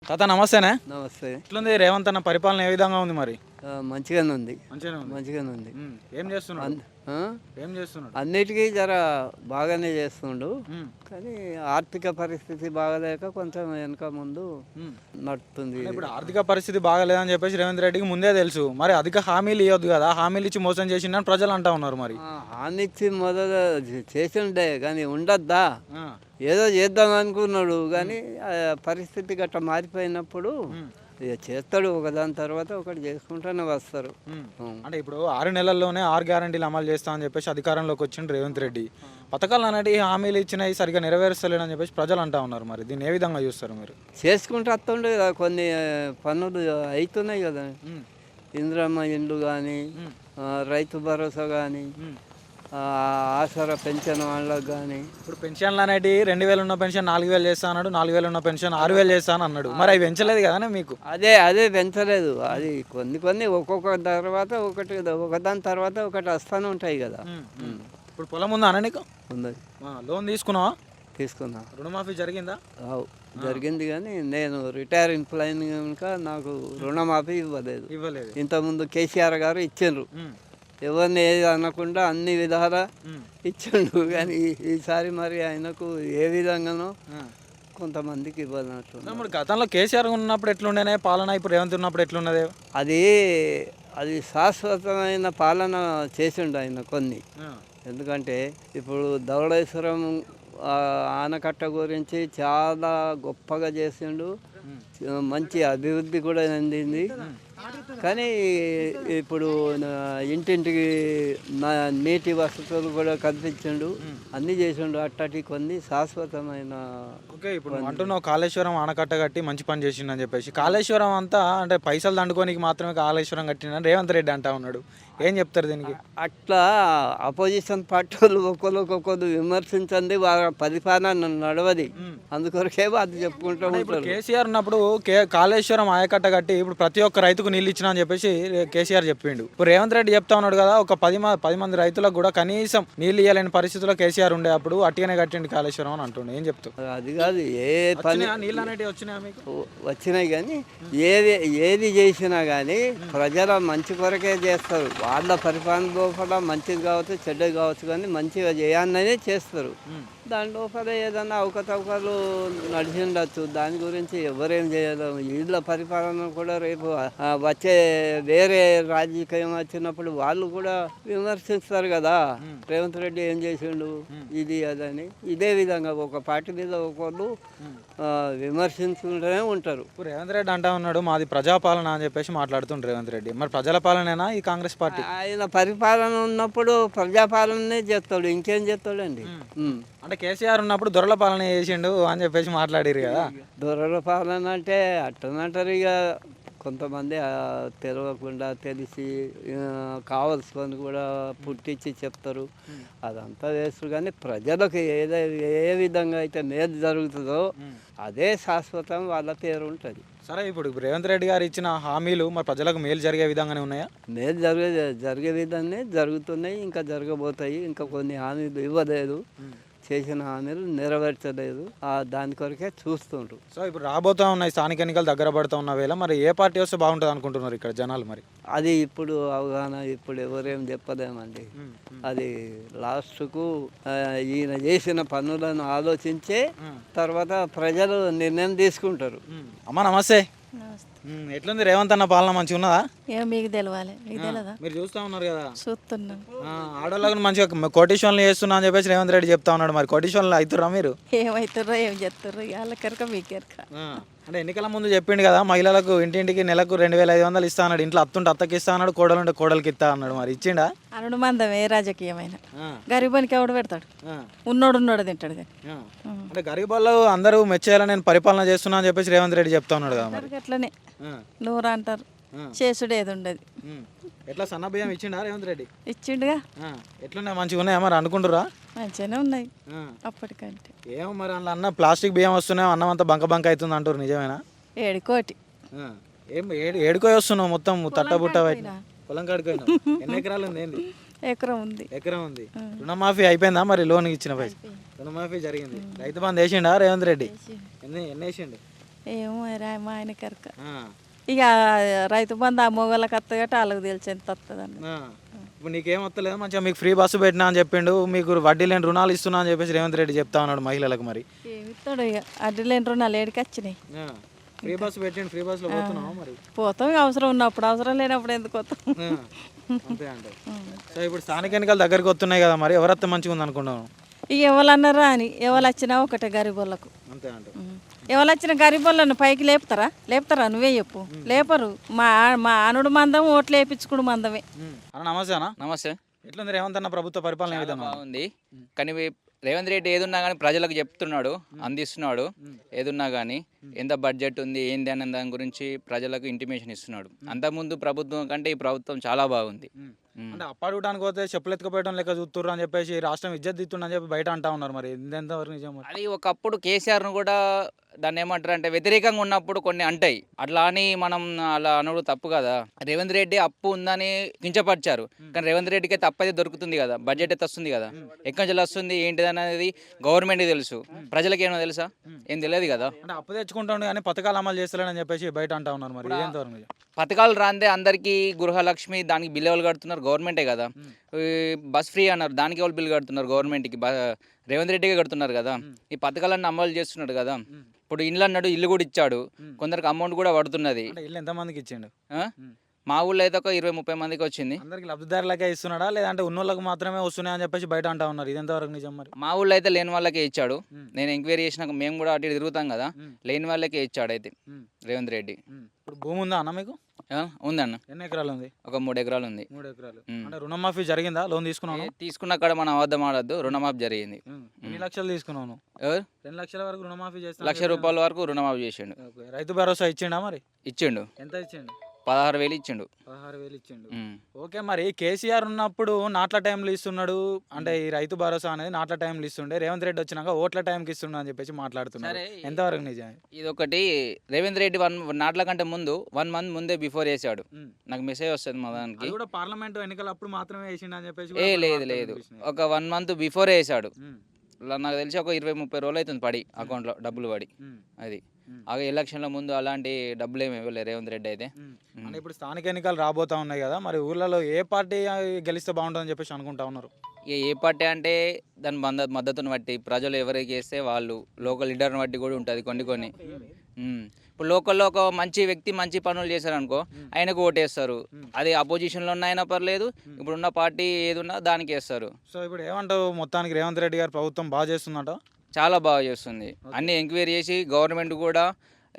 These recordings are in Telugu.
తాత నమస్తేనే. నమస్తే. ఎట్లుంది రేవంత్ అన్న పరిపాలన ఏ విధంగా ఉంది మరి? మంచిగానే ఉంది. మంచిగానే ఉంది. ఏం చేస్తున్నాడు? ఏం చేస్తున్నాడు? అన్నిటికీ జర బాగానే చేస్తుండు. కానీ ఆర్థిక పరిస్థితి బాగలేక కొంచెం వెనక ముందు నడుతుంది. ఇప్పుడు ఆర్థిక పరిస్థితి బాగాలేదని చెప్పేసి రేవంత్ రెడ్డికి ముందే తెలుసు. మరి అధిక హామీలు ఇవ్వద్దు కదా, హామీలు ఇచ్చి మోసం చేసిండని ప్రజలు అంటా ఉన్నారు. మరి హామీ ఇచ్చి మొదలు చేసిండే కానీ ఉండద్దా, ఏదో చేద్దాం అనుకున్నాడు కానీ పరిస్థితి గట్ట మారిపోయినప్పుడు ఇక చేస్తాడు. ఒకదాని తర్వాత ఒకటి చేసుకుంటూనే వస్తారు. అంటే ఇప్పుడు 6 నెలల్లోనే 6 గ్యారంటీలు అమలు చేస్తామని చెప్పేసి అధికారంలోకి వచ్చిండు రేవంత్ రెడ్డి. పథకాలు అనేవి హామీలు ఇచ్చినవి సరిగా నెరవేరుస్తలేడని చెప్పేసి ప్రజలు అంటా ఉన్నారు. మరి దీన్ని ఏ విధంగా చూస్తారు మీరు? చేసుకుంటూ వస్తుండే కదా, కొన్ని పనులు అవుతున్నాయి కదా. ఇందిరమ్మ ఇండ్లు కానీ, రైతు భరోసా కానీ, ఆసరా పెన్షన్ వాళ్ళకి కానీ. ఇప్పుడు పెన్షన్లు అనేవి 2000 ఉన్న పెన్షన్ 4000 చేస్తా అన్నాడు, 4000 ఉన్న పెన్షన్ 6000 చేస్తాను అన్నాడు. మరి అవి పెంచలేదు కదా మీకు? అదే పెంచలేదు. అది కొన్ని ఒక్కొక్క తర్వాత ఒకదాని తర్వాత ఒకటి వస్తూనే ఉంటాయి కదా. ఇప్పుడు పొలం ఉందా అన్న నీకు? ఉంది. లోన్ తీసుకున్నావా? తీసుకున్నా. రుణమాఫీ జరిగిందా? జరిగింది కానీ నేను రిటైర్ ఎంప్లాయీ కనుక నాకు రుణమాఫీ ఇవ్వలేదు. ఇంతకుముందు కేసీఆర్ గారు ఇచ్చిండ్రు, ఎవరిని ఏది అనకుండా అన్ని విధాలా ఇచ్చిండు. కానీ ఈసారి మరి ఆయనకు ఏ విధంగానో కొంతమందికి ఇవ్వనట్టు. మరి గతంలో కేసీఆర్ ఉన్నప్పుడు ఎట్లుండేనే పాలన, ఇప్పుడు రేవంత్ ఉన్నప్పుడు ఎట్లున్నదే? అది శాశ్వతమైన పాలన చేసిండు ఆయన కొన్ని. ఎందుకంటే ఇప్పుడు ధవళేశ్వరం ఆనకట్ట గురించి చాలా గొప్పగా చేసిండు, మంచి అభివృద్ధి కూడా చెందింది. కానీ ఇప్పుడు ఇంటింటికి నీటి వసతులు కూడా కల్పించిండు, అన్నీ చేసిండు. అట్టటి కొన్ని శాశ్వతమైన. ఓకే, ఇప్పుడు అంటున్నావు కాళేశ్వరం ఆనకట్ట కట్టి మంచి పని చేసిండు అని చెప్పేసి. కాళేశ్వరం అంతా అంటే పైసలు దండుకోనికి మాత్రమే కాళేశ్వరం కట్టిందని రేవంత్ రెడ్డి అంటా ఉన్నాడు. ఏం చెప్తారు దీనికి? అట్లా అపోజిషన్ పార్టీ వాళ్ళు ఒక్కొక్కరు విమర్శించండి, వాళ్ళ పరిపాలన నడవది, అందుకొరకే అది చెప్పుకుంటూ ఉంటారు. కేసీఆర్ ఉన్నప్పుడు కాళేశ్వరం ఆయకట్ట కట్టి ఇప్పుడు ప్రతి ఒక్క రైతుకు నీళ్ళు ఇచ్చిన అని చెప్పేసి కేసీఆర్ చెప్పిండు. ఇప్పుడు రేవంత్ రెడ్డి చెప్తా ఉన్నాడు కదా, ఒక 10 మంది రైతులకు కూడా కనీసం నీళ్ళు ఇవ్వలేని పరిస్థితిలో కేసీఆర్ ఉండే అప్పుడు అట్టిగానే కట్టిండు కాళేశ్వరం అని అంటుండే. ఏం చెప్తావు? అది కాదు, ఏ పని నీళ్ళు అనేవి వచ్చినాయి కానీ ఏది చేసినా కానీ ప్రజల మంచి కొరకే చేస్తారు. వాళ్ళ పరిపాలన లోపల మంచిది కావచ్చు, చెడ్డది కావచ్చు, కానీ మంచిగా చేయాలనే చేస్తారు. దాని లోపల ఏదన్నా అవకతవకలు నడిచిండొచ్చు, దాని గురించి ఎవరేం చేయలేము. వీళ్ళ పరిపాలన కూడా రేపు వచ్చే వేరే రాజకీయం వచ్చినప్పుడు వాళ్ళు కూడా విమర్శిస్తారు కదా, రేవంత్ రెడ్డి ఏం చేసిండు ఇది అదని. ఇదే విధంగా ఒక పార్టీ మీద ఒకళ్ళు విమర్శించుకుంటూనే ఉంటారు. రేవంత్ రెడ్డి అంటా ఉన్నాడు మాది ప్రజాపాలన అని చెప్పేసి మాట్లాడుతుండ్రు రేవంత్ రెడ్డి. మరి ప్రజల పాలనేనా ఈ కాంగ్రెస్ పార్టీ? ఆయన పరిపాలన ఉన్నప్పుడు ప్రజాపాలనే చేస్తాడు, ఇంకేం చేస్తాడండి. అంటే కేసీఆర్ ఉన్నప్పుడు దొరల పాలన చేసిండు అని చెప్పేసి మాట్లాడారు కదా. దొరల పాలన అంటే అట్టనంటారు. ఇక కొంతమంది తెలియకుండా తెలిసి కావాల్సుకొని కూడా పుట్టించి చెప్తారు, అదంతా వేస్తారు. కానీ ప్రజలకు ఏ విధంగా అయితే మేలు జరుగుతుందో అదే శాశ్వతం, వాళ్ళ పేరు ఉంటుంది. సరే, ఇప్పుడు రేవంత్ రెడ్డి గారు ఇచ్చిన హామీలు మరి ప్రజలకు మేలు జరిగే విధంగానే ఉన్నాయా? మేలు జరిగే విధంగానే జరుగుతున్నాయి, ఇంకా జరగబోతాయి. ఇంకా కొన్ని హామీలు ఇవ్వలేదు, చేసిన హామీలు నెరవేర్చలేదు, దాని కొరకే చూస్తుండ్రు. సో ఇప్పుడు రాబోతా ఉన్నాయి స్థానిక ఎన్నికలు దగ్గర పడుతూ ఉన్న వేళ మరి ఏ పార్టీ వస్తే బాగుంటుంది అనుకుంటున్నారు ఇక్కడ జనాలు? మరి అది ఇప్పుడు అవగాహన, ఇప్పుడు ఎవరేం చెప్పలేమండి. అది లాస్ట్కు ఈయన చేసిన పనులను ఆలోచించే తర్వాత ప్రజలు నిర్ణయం తీసుకుంటారు. అమ్మా నమస్తే. ఎట్లుంది రేవంత్ అన్న పాలన మంచిగా ఉన్నదా? మీకు తెలవాలి, మీకు తెలియదా? మీరు చూస్తా ఉన్నారు కదా. చూస్తున్నాను. ఆడవాళ్ళకు మంచిగా కోటీశ్వరులు చేస్తున్నా అని చెప్పేసి రేవంత్ రెడ్డి చెప్తా ఉన్నాడు. మరి కోటీశ్వరులు అవుతుర్రా మీరు? ఏమవుతారో ఏం చేస్తారో వాళ్ళకెరక మీకెరక. అంటే ఎన్నికల ముందు చెప్పిండు కదా మహిళలకు ఇంటింటికి నెలకు 2500 ఇస్తా అన్నాడు. ఇంట్లో అత్తకి ఇస్తా అన్నాడు, కోడలుంటే కోడలికి ఇస్తా అన్నాడు. మరి ఇచ్చిండా? అనుడు మందం ఏ రాజకీయమైన గరీబానికి ఎవడు పెడతాడు? ఉన్నోడు తింటాడు. కానీ అంటే గరీబాల్లో అందరూ మెచ్చేయాలని నేను పరిపాలన చేస్తున్నా అని చెప్పేసి రేవంత్ రెడ్డి చెప్తా ఉన్నాడు కదా. అట్లనే నూరు అంటారు, చేసుడు ఏది ఉండదు. ఎట్లా సన్న బియ్యం ఇచ్చిండా రేవంత్ రెడ్డి? ఇచ్చిండుగా. ఎట్లున్నాయి, మంచిగా ఉన్నాయా మరి అనుకుంటురా? మంచిగానే ఉన్నాయి అప్పటికంటే. ఏమో మరి అందులో అన్న ప్లాస్టిక్ బియ్యం వస్తున్నాయి, అన్నం అంతా బంక అవుతుంది అంటారు, నిజమేనా? 7 కోటి. ఏం ఏడుకోయి వస్తున్నావు మొత్తం తట్టబుట్ట పొలం కాడుకోయినా? ఎన్ని ఎకరాలు ఉంది? ఏంది? ఎకరం ఉంది. రుణమాఫీ అయిపోయిందా మరి? లోన్ ఇచ్చిన పైసలు రుణమాఫీ జరిగింది. రైతు బంధు వేసిండా రేవంత్ రెడ్డి? ఎన్ని వేసిండు? ఏమో మా ఆయన కరక ఆ, ఇక రైతు బంధు ఆ మొగోళ్ళకి వస్తుంది కాబట్టి వాళ్ళకి తెలిసి ఎంత వస్తుందండి. ఆ. ఇప్పుడు నీకేం వస్తలేదు మంచిగా మీకు ఫ్రీ బస్సు పెట్టినా అని చెప్పిండు, మీకు వడ్డీ లేని రుణాలు ఇస్తున్నా అని చెప్పేసి రేవంత్ రెడ్డి చెప్తా ఉన్నాడు మహిళలకు. మరి ఏమి ఇస్తాడు ఇక అడ్డు లేని రుణాలు ఏడికి వచ్చినాయి. ఫ్రీ బస్సు పెట్టిండు, ఫ్రీ బస్సులో పోతున్నావా మరి? పోతాం ఇక అవసరం ఉన్నప్పుడు, అవసరం లేనప్పుడు ఎందుకు పోతాం. ఆ, అంతే అంటే. సో ఇప్పుడు స్థానిక ఎన్నికలు దగ్గరికి వస్తున్నాయి కదా, మరి ఎవరత్త మంచిగా ఉంది అనుకున్నాను? ఇక ఎవరు అన్నారా అని ఎవరు వచ్చినా ఒకటే గరీబోళ్ళకు. అంతే అంటే. ఎవరు వచ్చిన గరీబోళ్ళను పైకి లేపుతారా నువ్వే చెప్పు. లేపరు. మా ఆనుడు మందం ఓట్లు వేయించుకుడు మందమే. అన్న నమస్తే అన్న. నమస్తే. ఎట్లుంది రేవంత్ అన్న ప్రభుత్వ పరిపాలన ఏ విధంగా? బాగుంది, కానీ రేవంత్ రెడ్డి ఏదున్నా కానీ ప్రజలకు చెప్తున్నాడు, అందిస్తున్నాడు. ఏదున్నా కానీ ఎంత బడ్జెట్ ఉంది ఏంది అనే దాని గురించి ప్రజలకు ఇంటిమేషన్ ఇస్తున్నాడు. అంతకుముందు ప్రభుత్వం కంటే ఈ ప్రభుత్వం చాలా బాగుంది. అంటే అప్పడుకోవడానికి పోతే చెప్పులు ఎత్తుకుపోయడం లెక్క చూస్తుర్రు అని చెప్పేసి రాష్ట్రం ఇజ్జత్ దిత్తుండని చెప్పి బయట అంటా ఉన్నారు. మరి ఎంతవరకు నిజం మరి? అది ఒకప్పుడు కేసీఆర్ను కూడా దాన్ని ఏమంటారు అంటే వ్యతిరేకంగా ఉన్నప్పుడు కొన్ని అంటాయి, అట్లా అని మనం అలా అనడు తప్పు కదా. రేవంత్ రెడ్డి అప్పు ఉందని కించపరిచారు, కానీ రేవంత్ రెడ్డికి అయితే అప్పు అయితే దొరుకుతుంది కదా, బడ్జెట్ అయితే వస్తుంది కదా. ఎక్కడి నుంచి వస్తుంది ఏంటిది అనేది గవర్నమెంట్కి తెలుసు, ప్రజలకు ఏమో తెలుసా? ఏం తెలియదు కదా. అంటే అప్పు తెచ్చుకుంటాడు కానీ పథకాలు అమలు చేస్తలేనని చెప్పేసి బయట అంటా ఉన్నారు. మరి ఎంతవరకు నిజం? పథకాలు రాందే అందరికీ గృహలక్ష్మి దానికి బిల్ ఎవరు కడుతున్నారు? గవర్నమెంటే కదా. బస్ ఫ్రీ అన్నారు, దానికి ఎవరు బిల్ కడుతున్నారు? గవర్నమెంట్కి. రేవంత్ రెడ్డిగా కడుతున్నారు కదా. ఈ పథకాలన్నీ అమలు చేస్తున్నాడు కదా. ఇప్పుడు ఇల్లు అన్నాడు, ఇల్లు కూడా ఇచ్చాడు, కొందరికి అమౌంట్ కూడా పడుతున్నది. అంటే ఇల్లు ఎంతమందికి ఇచ్చిండు? మా ఊళ్ళో అయితే ఒక 20-30 మందికి వచ్చింది. అందరికి లబ్ధిదారులకే ఇస్తున్నాడా లేదంటే ఉన్నోళ్ళకి మాత్రమే వస్తున్నాయని చెప్పేసి బయట అంటా ఉన్నారు. ఇది ఎంతవరకు నిజం మరి? మా ఊళ్ళో అయితే లేని వాళ్ళకే ఇచ్చాడు. నేను ఎంక్వైరీ చేసినాక మేము కూడా అటు ఇటు తిరుగుతాం కదా, లేని వాళ్ళకే ఇచ్చాడు అయితే రేవంత్ రెడ్డి. ఇప్పుడు భూమి ఉందా అన్న మీకు? ఉందన్న, ఎన్ని ఎకరాలు ఉంది? ఒక 3 ఎకరాలు ఉంది. 3 ఎకరాలు. అంటే రుణమాఫీ జరిగిందా? లోన్ తీసుకున్నాను? తీసుకున్న కాడ మనం అబద్ధం ఆడద్దు, రుణమాఫీ జరిగింది. ఎన్ని లక్షలు తీసుకున్నాను? ఎవరు? 2 లక్షల వరకు రుణమాఫీ చేస్తా. ₹1,00,000 వరకు రుణమాఫీ చేసిండు. రైతు భరోసా ఇచ్చిండా మరి? ఇచ్చిండు. ఎంత ఇచ్చిండు? 16,000 ఇచ్చిండు. 16,000 ఇచ్చిండు. ఓకే, మరి కేసీఆర్ ఉన్నప్పుడు నాట్ల టైంలో ఇస్తున్నాడు, అంటే ఈ రైతు భరోసా అనేది నాట్ల టైంలో ఇస్తుండే, రేవంత్ రెడ్డి వచ్చినాక ఓట్ల టైంకి ఇస్తుండ అని చెప్పేసి మాట్లాడుతున్నారు. ఎంతవరకు నిజం? ఇది ఒకటి, రేవంత్ రెడ్డి నాట్ల కంటే ముందు 1 month ముందే బిఫోర్ వేసాడు. నాకు మెసేజ్ వస్తుంది మా దానికి. కూడా పార్లమెంట్ ఎన్నికలు అప్పుడు మాత్రమే వేసిండు అని చెప్పేసి. లేదు, ఒక 1 month బిఫోర్ వేసాడు. నాకు తెలిసి ఒక 20-30 రోజులు అవుతుంది పడి అకౌంట్లో డబ్బులు పడి. అది ఎలక్షన్ల ముందు అలాంటి డబ్బులు ఏమి ఇవ్వలేదు రేవంత్ రెడ్డి అయితే. అంటే ఇప్పుడు స్థానిక ఎన్నికలు రాబోతా ఉన్నాయి కదా, మరి ఊర్లలో ఏ పార్టీ గెలిస్తే బాగుంటుందని చెప్పేసి అనుకుంటా ఉన్నారు? ఏ పార్టీ అంటే దాని మద్దతుని బట్టి, ప్రజలు ఎవరికి వేస్తే వాళ్ళు, లోకల్ లీడర్ని బట్టి కూడా ఉంటుంది కొన్ని. ఇప్పుడు లోకల్లో ఒక మంచి వ్యక్తి మంచి పనులు చేశారనుకో, ఆయనకు ఓటేస్తారు. అది అపోజిషన్లో ఉన్న అయినా పర్లేదు, ఇప్పుడున్న పార్టీ ఏది ఉన్నా దానికి వేస్తారు. సో ఇప్పుడు ఏమంటావు, మొత్తానికి రేవంత్ రెడ్డి గారు ప్రభుత్వం బాగా చేస్తుందట? చాలా బాగా చేస్తుంది. అన్ని ఎంక్వైరీ చేసి గవర్నమెంట్ కూడా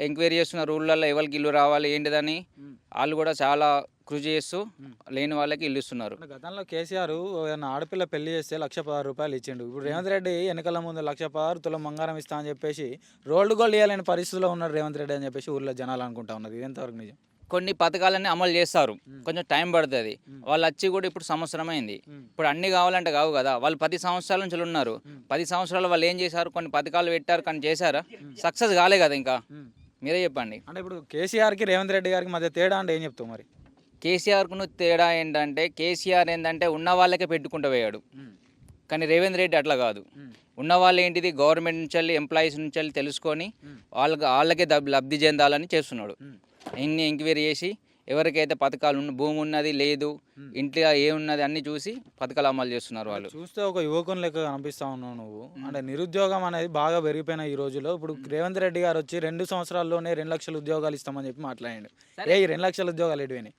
ఎంక్వైరీ చేస్తున్నారు, ఊళ్ళల్లో ఎవరికి ఇల్లు రావాలి ఏంటిదని. వాళ్ళు కూడా చాలా కృషి చేస్తూ లేని వాళ్ళకి ఇల్లు ఇస్తున్నారు. గతంలో కేసీఆర్ ఆడపిల్ల పెళ్లి చేస్తే ₹1,16,000 ఇచ్చిండు. ఇప్పుడు రేవంత్ రెడ్డి ఎన్నికల ముందు 1,16,000 తులం బంగారం ఇస్తా అని చెప్పేసి రోల్డ్ గోల్డ్ ఇవ్వాలని పరిస్థితిలో ఉన్నాడు రేవంత్ రెడ్డి అని చెప్పేసి ఊళ్ళో జనాలు అనుకుంటా ఉన్నారు. ఇది ఎంతవరకు నిజం? కొన్ని పథకాలన్నీ అమలు చేస్తారు, కొంచెం టైం పడుతుంది. వాళ్ళు వచ్చి కూడా ఇప్పుడు సంవత్సరం అయింది. ఇప్పుడు అన్ని కావాలంటే కావు కదా. వాళ్ళు 10 సంవత్సరాల నుంచి ఉన్నారు. 10 సంవత్సరాలు వాళ్ళు ఏం చేశారు? కొన్ని పథకాలు పెట్టారు, కానీ చేశారా? సక్సెస్ కాలే కదా. ఇంకా మీరే చెప్పండి. అంటే ఇప్పుడు కేసీఆర్కి రేవంత్ రెడ్డి గారికి మధ్య తేడా అంటే ఏం చెప్తావు మరి? కేసీఆర్కు తేడా ఏంటంటే, కేసీఆర్ ఏంటంటే ఉన్న వాళ్ళకే పెట్టుకుంటూ పోయాడు, కానీ రేవంత్ రెడ్డి అట్లా కాదు. ఉన్న వాళ్ళు ఏంటిది గవర్నమెంట్ నుంచి ఎంప్లాయీస్ నుంచి తెలుసుకొని వాళ్ళకే లబ్ధి చెందాలని చేస్తున్నాడు. ఎన్ని ఎంక్వైరీ చేసి ఎవరికైతే పథకాలు భూమి ఉన్నది లేదు, ఇంట్లో ఏమున్నది అన్ని చూసి పథకాలు అమలు చేస్తున్నారు వాళ్ళు. చూస్తే ఒక యువకుని లెక్క కనిపిస్తా ఉన్నావు నువ్వు. అంటే నిరుద్యోగం అనేది బాగా పెరిగిపోయిన ఈ రోజులో. ఇప్పుడు రేవంత్ రెడ్డి గారు వచ్చి 2 సంవత్సరాల్లోనే 2 లక్షల ఉద్యోగాలు ఇస్తామని చెప్పి మాట్లాడాడు. ఈ 2 లక్షల ఉద్యోగాలు ఎటువైనాయి?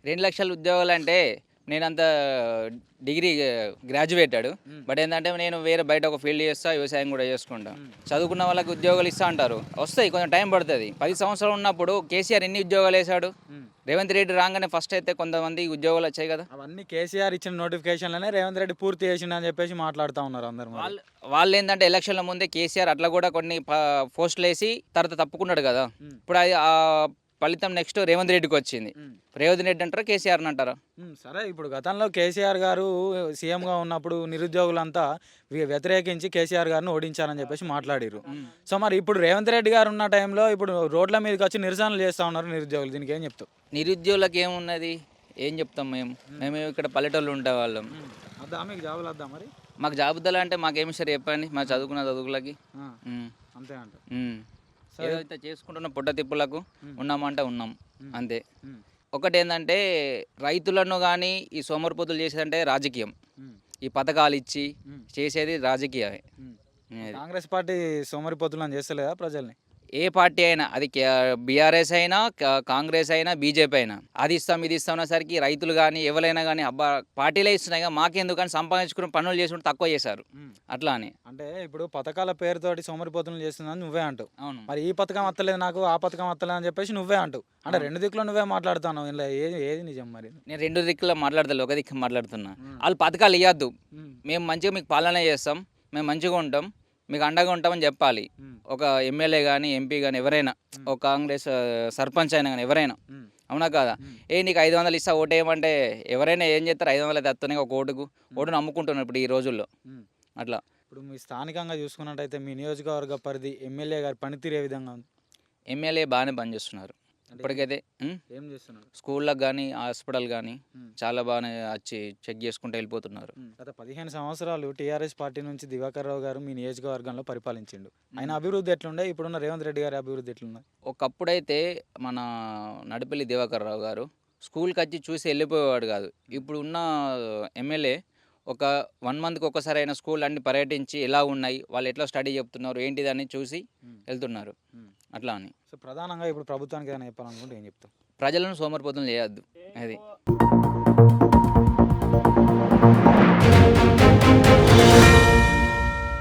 2 లక్షల ఉద్యోగాలు అంటే నేనంత డిగ్రీ గ్రాడ్యుయేటెడ్, బట్ ఏంటంటే నేను వేరే బయట ఒక ఫీల్డ్ చేస్తా, వ్యవసాయం కూడా చేసుకుంటా. చదువుకున్న వాళ్ళకి ఉద్యోగాలు ఇస్తా అంటారు, వస్తాయి, కొంచెం టైం పడుతుంది. 10 సంవత్సరాలు ఉన్నప్పుడు కేసీఆర్ ఎన్ని ఉద్యోగాలు వేశాడు? రేవంత్ రెడ్డి రాగానే ఫస్ట్ అయితే కొంతమంది ఉద్యోగాలు వచ్చాయి కదా. అవన్నీ కేసీఆర్ ఇచ్చిన నోటిఫికేషన్లనే రేవంత్ రెడ్డి పూర్తి చేసిండు అని చెప్పేసి మాట్లాడుతూ ఉన్నారు అందరు. వాళ్ళు ఏంటంటే ఎలక్షన్ల ముందే కేసీఆర్ అట్లా కూడా కొన్ని పోస్టులు వేసి తర్వాత తప్పుకున్నాడు కదా. ఇప్పుడు అది ఫలితం నెక్స్ట్ రేవంత్ రెడ్డికి వచ్చింది. రేవంత్ రెడ్డి అంటారా, కేసీఆర్ అంటారా? సరే, ఇప్పుడు గతంలో కేసీఆర్ గారు సీఎంగా ఉన్నప్పుడు నిరుద్యోగులంతా వ్యతిరేకించి కేసీఆర్ గారిని ఓడించారని చెప్పేసి మాట్లాడారు. సో మరి ఇప్పుడు రేవంత్ రెడ్డి గారు ఉన్న టైంలో ఇప్పుడు రోడ్ల మీదకి వచ్చి నిరసనలు చేస్తూ ఉన్నారు నిరుద్యోగులు. దీనికి ఏం చెప్తావు? నిరుద్యోగులకు ఏమున్నది, ఏం చెప్తాం? మేము ఇక్కడ పల్లెటూళ్ళు ఉండే వాళ్ళం. అద్దా మీకు జాబులు వద్దా మరి? మాకు జాబుద్దలు అంటే మాకేమి సరే చెప్పండి, మా చదువుకున్న చదువులకి అంతే అంట. ఏదైతే చేసుకుంటున్న పుట్ట తిప్పులకు ఉన్నామంటే ఉన్నాం అంతే. ఉమ్, ఒకటి ఏంటంటే రైతులను కానీ ఈ సోమరిపోతులు చేసేదంటే రాజకీయం. ఈ పథకాలు ఇచ్చి చేసేది రాజకీయమే. ఉమ్. అది. కాంగ్రెస్ పార్టీ సోమరిపోతులను చేస్తలేదా ప్రజల్ని? ఏ పార్టీ అయినా అది బీఆర్ఎస్ అయినా కాంగ్రెస్ అయినా బీజేపీ అయినా అది ఇస్తాం ఇది ఇస్తాం అనేసరికి రైతులు కానీ ఎవరైనా కానీ అబ్బా పార్టీలే ఇస్తున్నాయి కదా మాకెందుకు కానీ సంపాదించుకుని పనులు చేసుకుంటే తక్కువ చేశారు అట్లా అని. అంటే ఇప్పుడు పథకాల పేరుతోటి సోమరిపోతులను చేస్తుందని నువ్వే అంటావు. అవును. మరి ఈ పథకం వస్తలేదు నాకు, ఆ పథకం వస్తలేదు అని చెప్పేసి నువ్వే అంటావు. అంటే రెండు దిక్కులో నువ్వే మాట్లాడుతావు. ఇలా ఏది నిజం మరి? నేను రెండు దిక్కులో మాట్లాడతాను, ఒక దిక్కు మాట్లాడుతున్నా. వాళ్ళు పథకాలు ఇవ్వద్దు, మేము మంచిగా మీకు పాలన చేస్తాం, మేము మంచిగా ఉంటాం, మీకు అండగా ఉంటామని చెప్పాలి. ఒక ఎమ్మెల్యే కానీ ఎంపీ కానీ ఎవరైనా, ఒక కాంగ్రెస్ సర్పంచ్ అయినా కానీ ఎవరైనా, అవునా కాదా? నీకు 500 ఇస్తా ఓటేయమంటే ఎవరైనా ఏం చేస్తారు? 500 తెస్తున్నాయి ఒక ఓటును అమ్ముకుంటున్నారు ఇప్పుడు ఈ రోజుల్లో. అట్లా ఇప్పుడు మీ స్థానికంగా చూసుకున్నట్టయితే మీ నియోజకవర్గ పరిధి ఎమ్మెల్యే గారి పనితీరు ఏ విధంగా ఉంది? ఎమ్మెల్యే బాగానే పనిచేస్తున్నారు ఇప్పటికైతే. ఏం చేస్తున్నారు? స్కూళ్ళకి కానీ హాస్పిటల్ కానీ చాలా బాగానే వచ్చి చెక్ చేసుకుంటూ వెళ్ళిపోతున్నారు. గత 15 సంవత్సరాలు టీఆర్ఎస్ పార్టీ నుంచి దివాకర్ రావు గారు మీ నియోజకవర్గంలో పరిపాలించిండు. ఆయన అభివృద్ధి ఎట్లుండే, ఇప్పుడున్న రేవంత్ రెడ్డి గారి అభివృద్ధి ఎట్లుంది? ఒకప్పుడైతే మన నడిపల్లి దివాకర్ రావు గారు స్కూల్కి వచ్చి చూసి వెళ్ళిపోయేవాడు కాదు. ఇప్పుడు ఉన్న ఎమ్మెల్యే ఒక 1 మంత్కి ఒకసారి అయినా స్కూల్ అన్ని పర్యటించి ఎలా ఉన్నాయి, వాళ్ళు ఎట్లా స్టడీ చెప్తున్నారు ఏంటిదని చూసి వెళ్తున్నారు అట్లా అని. సో ప్రధానంగా ఇప్పుడు ప్రభుత్వానికి ఏదైనా చెప్పాలనుకుంటే ఏం చెప్తాం? ప్రజలను సోమరిపోతులు చేయొద్దు అది.